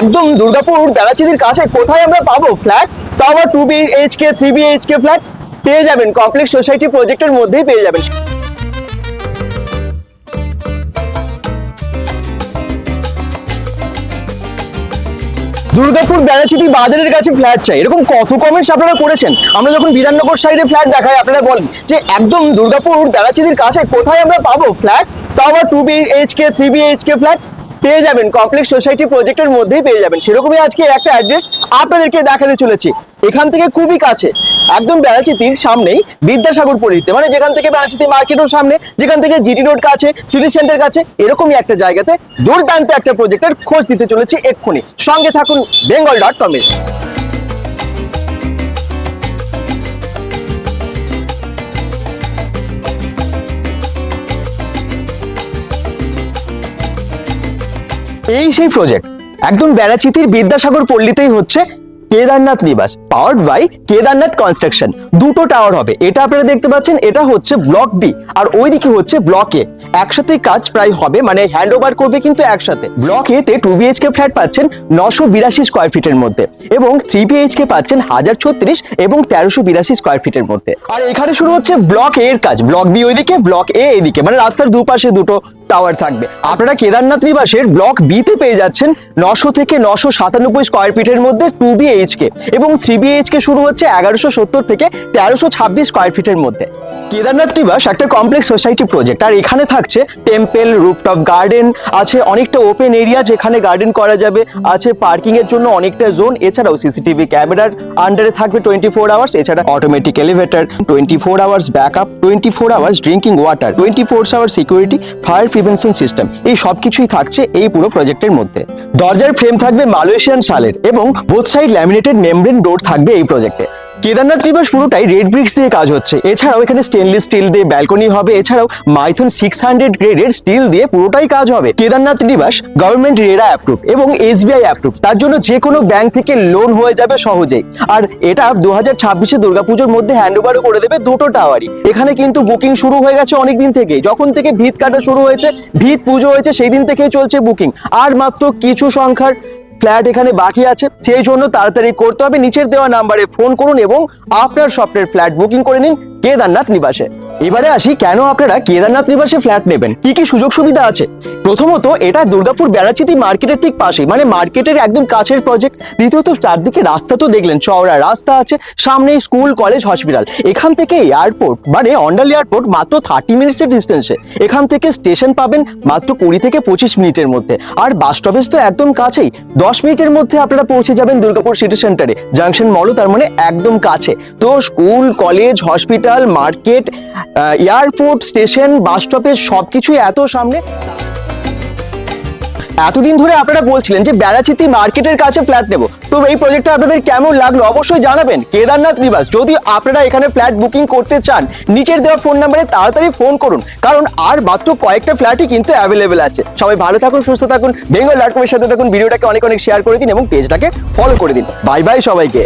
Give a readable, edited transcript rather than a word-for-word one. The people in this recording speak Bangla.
একদম দুর্গাপুর বেলাচিতির কাছে কোথায় আমরা পাবো ফ্ল্যাট, তাও আবার 2 BHK 3 BHK ফ্ল্যাট পেয়ে যাবেন কমপ্লেক্স সোসাইটি প্রজেক্টের মধ্যেই পেয়ে যাবেন। দুর্গাপুর বেলাচিতি বাজারের কাছে ফ্ল্যাট চাই, এরকম কত কমেন্টস আপনারা করেছেন। আমরা যখন বিধাননগর সাইডে ফ্ল্যাট দেখাই আপনারা বলেন যে একদম দুর্গাপুর বেলাচিতির কাছে কোথায় আমরা পাবো ফ্ল্যাট, তাও আবার 2 BHK 3 BHK ফ্ল্যাট পেয়ে যাবেন কমপ্লেক্স সোসাইটি প্রজেক্টের মধ্যেই পেয়ে যাবেন। সেরকমই আজকে একটা অ্যাড্রেস আপনাদেরকে দেখাতে চলেছি, এখান থেকে খুবই কাছে, একদম বেলাচিতির সামনেই বিদ্যাসাগর পল্লীতে, মানে যেখান থেকে বেলাচিতি মার্কেটের সামনে, যেখান থেকে জিটি রোড কাছে, সিটি সেন্টার কাছে, এরকমই একটা জায়গাতে দুর্দান্ত একটা প্রজেক্টের খোঁজ দিতে চলেছি এক্ষুনি। সঙ্গে থাকুন bengal.com-এ। এই সেই প্রজেক্ট, একদম বেলাচিতির বিদ্যাসাগর পল্লীতেই হচ্ছে কেদারনাথ নিবাস, পাওয়ার্ড বাই কেদারনাথ কনস্ট্রাকশন। দুটো টাওয়ার হবে, এটা আপনারা দেখতে পাচ্ছেন, এটা হচ্ছে ব্লক বি আর ওইদিকে হচ্ছে ব্লক এ। একসাথে কাজ প্রায় হবে, মানে হ্যান্ড ওভার করবে কিন্তু একসাথে। ব্লক এ তে 2 BHK ফ্ল্যাট পাচ্ছেন 982 স্কোয়ার ফিটের মধ্যে, এবং 3 BHK পাচ্ছেন 1036 এবং 1382 স্কোয়ার ফিটের মধ্যে। আর এখানে শুরু হচ্ছে ব্লক এ এর কাজ, ব্লক বি ওইদিকে, ব্লক এ এদিকে, মানে রাস্তার দুপাশে দুটো টাওয়ার থাকবে। আপনারা কেদারনাথ নিবাসের ব্লক বি তে পেয়ে যাচ্ছেন 900 থেকে 997 স্কোয়ার ফিটের মধ্যে 2 BHK, এবং 3 BHK শুরু হচ্ছে 1170 থেকে 1326 স্কোয়ার ফিটের মধ্যে। কেদারনাথ নিবাস একটা কমপ্লেক্স সোসাইটি প্রজেক্ট, আর এখানে থাকছে টেম্পল, রুফটপ গার্ডেন আছে, অনেকটা ওপেন এরিয়া যেখানে গার্ডেন করা যাবে, আছে পার্কিং এর জন্য অনেকটা জোন, এছাড়াও সিসিটিভি ক্যামেরার আন্ডারে থাকবে 24 আওয়ার্স, এছাড়া automatic elevator, 24 hours backup, 24 hours drinking water, 24 hours security, fire prevention system, এই সবকিছুই থাকছে এই পুরো প্রজেক্টের মধ্যে। দরজার ফ্রেম থাকবে মালয়েশিয়ান শালের, এবং বোথ সাইড ল্যামিনেটেড মেমব্রেন ডোর থাকবে এই প্রজেক্টে। কেদারনাথ নিবাস পুরোটাই রেড ব্রিক্স দিয়ে কাজ হচ্ছে, এছাড়াও এখানে স্টেনলেস স্টিল দিয়ে ব্যালকনি হবে, এছাড়াও মাইথন 600 গ্রেডের স্টিল দিয়ে পুরোটাই কাজ হবে। কেদারনাথ নিবাস গভর্নমেন্ট রেরা অ্যাপ্রুভ এবং SBI অ্যাপ্রুভ, তার জন্য যে কোনো ব্যাংক থেকে লোন হয়ে যাবে সহজেই। আর এটা 2026 দুর্গাপুজোর মধ্যে হ্যান্ডওভারও করে দেবে দুটো টাওয়ারই। এখানে কিন্তু বুকিং শুরু হয়ে গেছে অনেক দিন থেকেই, যখন থেকে ভিত কাটা শুরু হয়েছে, ভিত পুজো হয়েছে, সেই দিন থেকেই চলছে বুকিং। আর মাত্র কিছু সংখ্যার ফ্ল্যাট এখানে বাকি আছে, সেই জন্য তাড়াতাড়ি করতে হবে। নিচের দেওয়া নাম্বারে ফোন করুন এবং আপনার স্বপ্নের ফ্ল্যাট বুকিং করে নিন কেদারনাথ নিবাসে। এবারে আসি কেন আপনারা কেদারনাথ নিবাসে ফ্ল্যাট নেবেন, কি কি সুযোগ সুবিধা আছে। প্রথমত, এটা দুর্গাপুর বেলাচিতি মার্কেটের ঠিক পাশেই, মানে মার্কেটের একদম কাছের প্রজেক্ট। দ্বিতীয়ত, চারদিকে রাস্তা তো দেখলেন, চওড়া রাস্তা আছে, সামনে স্কুল, কলেজ, হসপিটাল। এখান থেকে এয়ারপোর্ট, মানে অন্ডাল এয়ারপোর্ট মাত্র 30 মিনিটসের ডিস্টেন্সে। এখান থেকে স্টেশন পাবেন মাত্র 20 থেকে 25 মিনিটের মধ্যে, আর বাস স্টপেজ তো একদম কাছেই, 10 মিনিটের মধ্যে আপনারা পৌঁছে যাবেন দুর্গাপুর সিটি সেন্টারে। জাংশন মলও তার মানে একদম কাছে। তো school, college, hospital, market, airport, station, bus stoppage সবকিছুই এত সামনে। এতদিন ধরে আপনারা বলছিলেন যে বেলাচিতি মার্কেটের কাছে ফ্ল্যাট নেব, তো এই প্রজেক্টটা আপনাদের কেমন লাগলো অবশ্যই জানাবেন। কেদারনাথ নিবাস, যদি আপনারা এখানে ফ্ল্যাট বুকিং করতে চান, নিচের দেওয়া ফোন নাম্বারে তাড়াতাড়ি ফোন করুন, কারণ আর মাত্র কয়েকটা ফ্ল্যাটই কিন্তু অ্যাভেলেবেল আছে। সবাই ভালো থাকুন, সুস্থ থাকুন, bengal.com-এর সাথে থাকুন। ভিডিওটাকে অনেক অনেক শেয়ার করে দিন এবং পেজটাকে ফলো করে দিন। বাই বাই সবাইকে।